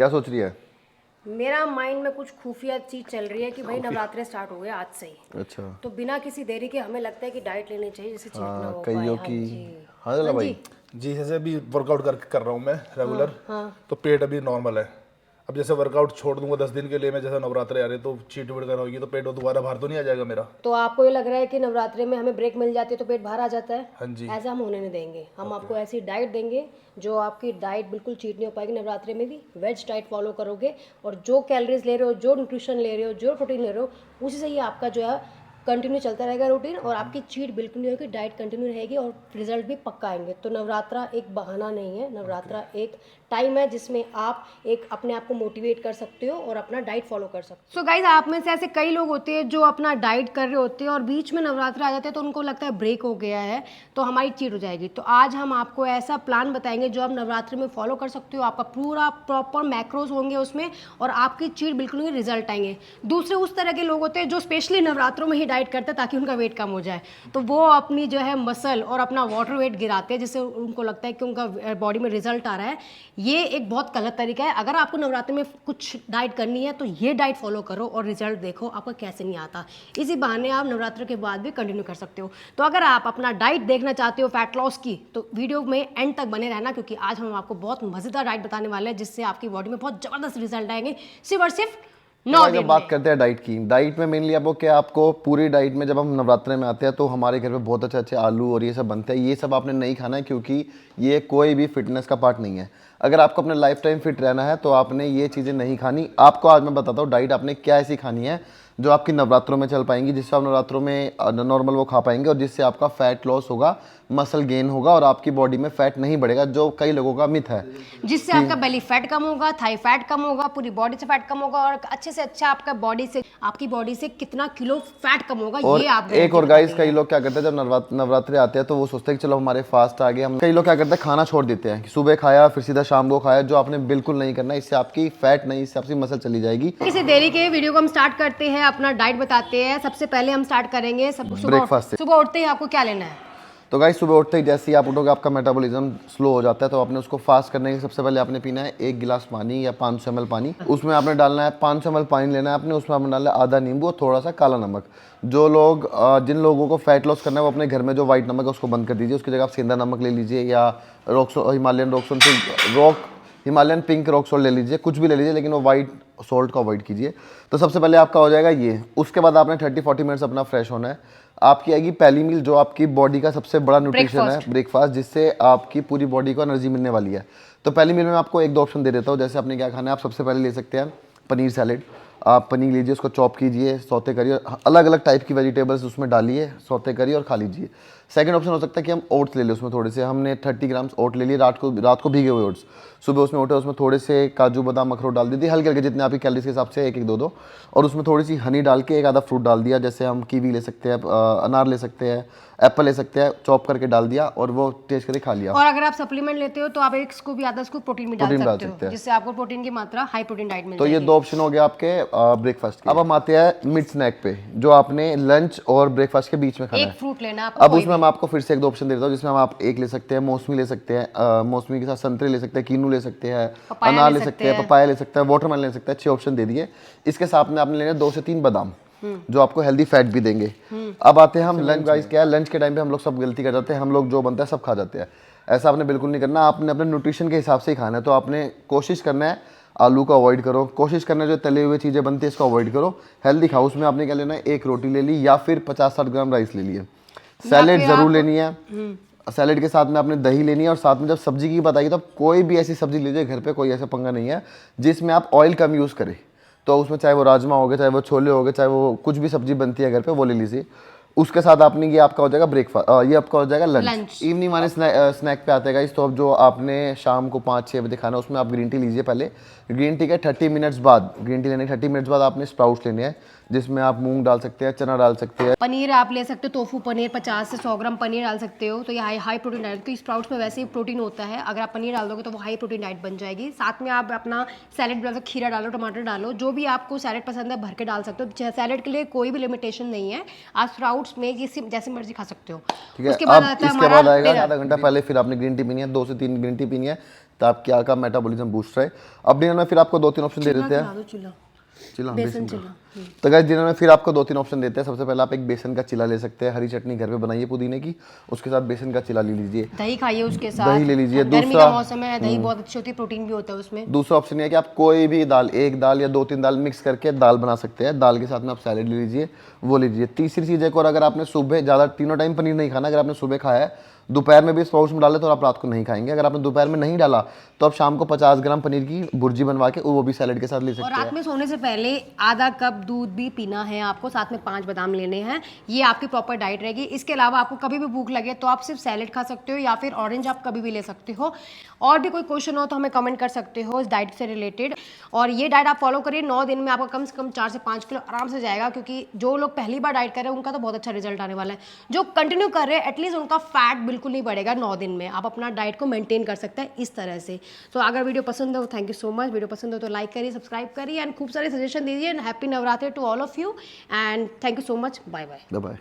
क्या सोच रही है? मेरा माइंड में कुछ खुफिया चीज चल रही है कि भाई नवरात्रे स्टार्ट हो गए आज से ही। अच्छा। तो बिना किसी देरी के हमें लगता है कि डाइट लेनी चाहिए जिससे चीट ना हो पाए। कईयों हाँ की। जी। हाँ चलो हाँ भाई। जी। जी जैसे अभी वर्कआउट कर रहा हूँ मैं रेगुलर। हाँ। तो पेट अभी नॉर्मल है। अब जैसे वर्कआउट छोड़ दूंगा 10 दिन के लिए, मैं जैसे नवरात्रे आ रहे तो चीट वीट करना होगी तो पेट दोबारा बाहर तो नहीं आ जाएगा मेरा? तो आपको ये लग रहा है कि नवरात्रे में हमें ब्रेक मिल जाती है तो पेट बाहर आ जाता है? हाँ जी। ऐसा हम होने नहीं देंगे। हम आपको ऐसी डाइट देंगे जो आपकी डाइट बिल्कुल चीट नहीं हो पाएगी नवरात्रे में भी। वेज डाइट फॉलो करोगे और जो कैलोरीज ले रहे हो, जो न्यूट्रिशन ले रहे हो, जो प्रोटीन ले रहे हो, उसी से ही आपका जो है कंटिन्यू चलता रहेगा रूटीन और आपकी चीट बिल्कुल नहीं होगी, डाइट कंटिन्यू रहेगी और रिजल्ट भी पक्का आएंगे। तो नवरात्रा एक बहाना नहीं है, नवरात्रा एक टाइम है जिसमें आप एक अपने आप को मोटिवेट कर सकते हो और अपना डाइट फॉलो कर सकते हो। सो गाइज, आप में से ऐसे कई लोग होते हैं जो अपना डाइट कर रहे होते हैं और बीच में नवरात्रा आ जाते हैं तो उनको लगता है ब्रेक हो गया है तो हमारी चीट हो जाएगी। तो आज हम आपको ऐसा प्लान बताएंगे जो आप नवरात्रि में फॉलो कर सकते हो। आपका पूरा प्रॉपर मैक्रोज होंगे उसमें और आपकी चीट बिल्कुल नहीं, रिजल्ट आएंगे। दूसरे उस तरह के लोग होते हैं जो स्पेशली नवरात्रों में ही डाइट करते हैं ताकि उनका वेट कम हो जाए, तो वो अपनी जो है मसल और अपना वाटर वेट गिराते हैं जिससे उनको लगता है कि उनका बॉडी में रिजल्ट आ रहा है। ये एक बहुत गलत तरीका है। अगर आपको नवरात्रि में कुछ डाइट करनी है तो ये डाइट फॉलो करो और रिजल्ट देखो आपका कैसे नहीं आता। इसी बहाने आप नवरात्र के बाद भी कंटिन्यू कर सकते हो। तो अगर आप अपना डाइट देखना चाहते हो फैट लॉस की तो वीडियो में एंड तक बने रहना, क्योंकि आज हम आपको बहुत मजेदार डाइट बताने वाले हैं जिससे आपकी बॉडी में बहुत जबरदस्त रिजल्ट आएंगे सिर्फ और सिर्फ 9 दिन जब बात करते हैं डाइट की, डाइट में मेनली आपको क्या, आपको पूरी डाइट में जब हम नवरात्रे में आते हैं तो हमारे घर में बहुत अच्छे अच्छे आलू और ये सब बनते हैं। ये सब आपने नहीं खाना है क्योंकि ये कोई भी फिटनेस का पार्ट नहीं है। अगर आपको अपने लाइफ टाइम फिट रहना है तो आपने ये चीज़ें नहीं खानी। आपको आज मैं बताता हूँ डाइट आपने क्या ऐसी खानी है जो आपकी नवरात्रों में चल पाएंगी, जिससे आप नवरात्रों में नॉर्मल वो खा पाएंगे और जिससे आपका फैट लॉस होगा, मसल गेन होगा और आपकी बॉडी में फैट नहीं बढ़ेगा, जो कई लोगों का मिथ है। जिससे आपका बेली फैट कम होगा, थाई फैट कम होगा, पूरी बॉडी से फैट कम होगा और अच्छे से अच्छा आपकी बॉडी से कितना किलो फैट कम होगा और ये आप एक और गाइस, कई लोग क्या करते हैं जब नवरात्रि आते हैं तो वो सोचते हैं कि चलो हमारे फास्ट आ गए, हम कई लोग क्या करते हैं खाना छोड़ देते हैं, सुबह खाया फिर सीधा शाम को खाया, जो आपने बिल्कुल नहीं करना। इससे आपकी फैट नहीं, इससे आपकी मसल चली जाएगी। किसी देरी के वीडियो को हम स्टार्ट करते हैं, अपना डाइट बताते हैं। सबसे पहले हम स्टार्ट करेंगे ब्रेकफास्ट से। सुबह उठते ही आपको क्या लेना है? तो गाइस सुबह उठते ही जैसे ही आप उठोगे आपका मेटाबॉलिज्म स्लो हो जाता है, तो आपने उसको फास्ट करने के सबसे पहले आपने पीना है 1 गिलास पानी या 500 ml पानी। उसमें आपने डालना है 500 ml पानी लेना है आपने, उसमें आपने डालना है आधा नींबू और थोड़ा सा काला नमक। जिन लोगों को फैट लॉस करना है वो अपने घर में जो व्हाइट नमक है उसको बंद कर दीजिए, उसकी जगह आप सेंधा नमक ले लीजिए या हिमालयन पिंक रॉक सॉल्ट ले लीजिए, कुछ भी ले लीजिए लेकिन वो वाइट सॉल्ट को अवॉइड कीजिए। तो सबसे पहले आपका हो जाएगा ये। उसके बाद आपने 30-40 मिनट्स अपना फ्रेश होना है। आपकी आएगी पहली मील जो आपकी बॉडी का सबसे बड़ा न्यूट्रिशन है, ब्रेकफास्ट, जिससे आपकी पूरी बॉडी को एनर्जी मिलने वाली है। तो पहली मील में आपको 1-2 ऑप्शन दे देता हूँ। जैसे आपने क्या खाना है, आप सबसे पहले ले सकते हैं पनीर सैलेड। आप पनीर लीजिए, उसको चॉप कीजिए, सौते करिए, अलग अलग टाइप की वेजिटेबल्स उसमें डालिए, सौते करिए और खा लीजिए। सेकंड ऑप्शन हो सकता है कि हम ओट्स ले लें, उसमें थोड़े से हमने 30 ग्राम्स ओट ले लिए रात को भीगे हुए ओट्स। सुबह उसमें उठे, उसमें थोड़े से काजू बादाम अखरोट डाल दीजिए, हल्के हल्के जितने आपकी कैलोरीज के हिसाब से 1-1, 2-2, और उसमें थोड़ी सी हनी डाल के एक आधा फ्रूट डाल दिया। जैसे हम कीवी ले सकते हैं, अनार ले सकते हैं, एप्पल ले सकते हैं, चॉप करके डाल दिया और वो टेस्ट करके खा लिया। और अगर आप सप्लीमेंट लेते हो तो आप एक स्कूप या आधा स्कूप प्रोटीन भी डाल सकते हो, जिससे आपको प्रोटीन की मात्रा हाई प्रोटीन डाइट मिल तो जाएगी। ये 2 ऑप्शन हो गए आपके ब्रेकफास्ट के। अब हम आते हैं मिड स्नैक पे, जो आपने लंच और ब्रेकफास्ट के बीच में खाना है। एक फ्रूट लेना है अब उसमें हम आपको फिर से 1-2 ऑप्शन दे देता हूँ, जिसमें हम आप एक ले सकते हैं मौसमी ले सकते हैं, मौसमी के साथ संतरे ले सकते हैं, कीनू ले सकते हैं, अनार ले सकते हैं, पपाया ले सकते हैं, वाटरमेलन ले सकते हैं। 6 ऑप्शन दे दिए। इसके साथ में आपने लेना 2 से 3 बादाम जो आपको हेल्दी फैट भी देंगे। अब आते हैं हम लंच। गाइस क्या है, लंच के टाइम पे हम लोग सब गलती कर जाते हैं, हम लोग जो बनता है सब खा जाते हैं। ऐसा आपने बिल्कुल नहीं करना, आपने अपने न्यूट्रिशन के हिसाब से ही खाना है। तो आपने कोशिश करना है आलू को अवॉइड करो, कोशिश करना है जो तले हुए चीज़ें बनती है इसको अवॉइड करो, हेल्दी खाओ। उसमें आपने क्या लेना है, 1 रोटी ले ली या फिर 50-60 ग्राम राइस ले लिए। सैलेड ज़रूर लेनी है, सैलेड के साथ में आपने दही लेनी है। और साथ में जब सब्जी की बताइए तो कोई भी ऐसी सब्जी लीजिए, घर पे कोई ऐसा पंगा नहीं है जिसमें आप ऑयल कम यूज़ करें। तो उसमें चाहे वो राजमा हो गए, चाहे वो छोले हो गए, चाहे वो कुछ भी सब्जी बनती है घर पे वो ले लीजिए। उसके साथ आपने ये आपका हो जाएगा ब्रेकफास्ट, ये आपका हो जाएगा लंच। इवनिंग माने स्नैक पे आते हैं गाइस। तो अब जो आपने शाम को 5-6 बजे खाना, उसमें आप ग्रीन टी लीजिए पहले। ग्रीन टी के 30 मिनट्स बाद, ग्रीन टी लेने के 30 मिनट्स बाद आपने स्प्राउट्स लेने हैं, जिसमें आप मूंग डाल सकते हैं, चना डाल सकते हैं। पनीर आप ले सकते हो, टोफू पनीर 50 से 100 ग्राम पनीर डाल सकते हो। तो ये हाई प्रोटीन डाइट, तो स्प्राउट्स में वैसे ही प्रोटीन होता है। अगर आप पनीर डाल दोगे तो वो हाई प्रोटीन डाइट बन जाएगी। साथ में आप अपना सैलेड डालो, खीरा डालो, टमाटर डालो, जो भी आपको सैलेड पसंद है भर के डाल सकते हो। सैलेड के लिए कोई भी लिमिटेशन नहीं है, आप स्प्राउट्स में जैसे मर्जी खा सकते हो। ठीक है। उसके बाद अब आता है इसके बाद आएगा हमारा आधा घंटा पहले फिर आपने ग्रीन टी पीनी है, 2 से 3 ग्रीन टी पीनी है। ताकि आपका मेटाबॉलिज्म बूस्ट रहे। अब डिनर में फिर आपको 2-3 ऑप्शन दे देते हैं। चिला, बेसन का। तो गाइस डिनर में फिर आपको 2-3 ऑप्शन देते हैं। सबसे पहले आप एक बेसन का चिला ले सकते हैं, हरी चटनी घर पे बनाइए पुदीने की, उसके साथ बेसन का चिला ले लीजिए। दही खाइए उसके साथ, दही ले लीजिए। गर्मी का मौसम है, दही बहुत अच्छी होती है, प्रोटीन भी होता है उसमें। दूसरा ऑप्शन ये है कि आप कोई भी दाल, एक दाल या 2-3 दाल मिक्स करके दाल बना सकते हैं। दाल के साथ में आप सैलेड ले लीजिए, वो लीजिए। तीसरी चीज़ एक और, अगर आपने सुबह ज़्यादा तीनों टाइम पनीर नहीं खाना, अगर आपने सुबह खाया है, दोपहर में भी स्पाउट्स में डाले तो आप रात को नहीं खाएंगे। अगर आपने दोपहर में नहीं डाला तो आप शाम को 50 ग्राम पनीर की भुर्जी बनवा के वो भी सैलेड के साथ ले सकते और हैं। रात में सोने से पहले आधा कप दूध भी पीना है आपको, साथ में 5 बादाम लेने हैं। ये आपकी प्रॉपर डाइट रहेगी। इसके अलावा आपको कभी भी भूख लगे तो आप सिर्फ सैलेड खा सकते हो या फिर ऑरेंज आप कभी भी ले सकते हो। और भी कोई क्वेश्चन हो तो हमें कमेंट कर सकते हो इस डाइट से रिलेटेड। और ये डाइट आप फॉलो करिए, 9 दिन में आपका कम से कम 4 से 5 किलो आराम से जाएगा, क्योंकि जो लोग पहली बार डाइट कर रहे हैं उनका तो बहुत अच्छा रिजल्ट आने वाला है। जो कंटिन्यू कर रहे हैं एटलीस्ट उनका फैट बिल्कुल नहीं बढ़ेगा 9 दिन में। आप अपना डाइट को मेंटेन कर सकते हैं इस तरह से। तो अगर वीडियो पसंद हो, thank you so much. Video पसंद हो तो लाइक करिए, सब्सक्राइब करिए एंड खूब सारे सजेशन दीजिए। Happy Navratri to all of you and thank you so much. Bye bye. Bye.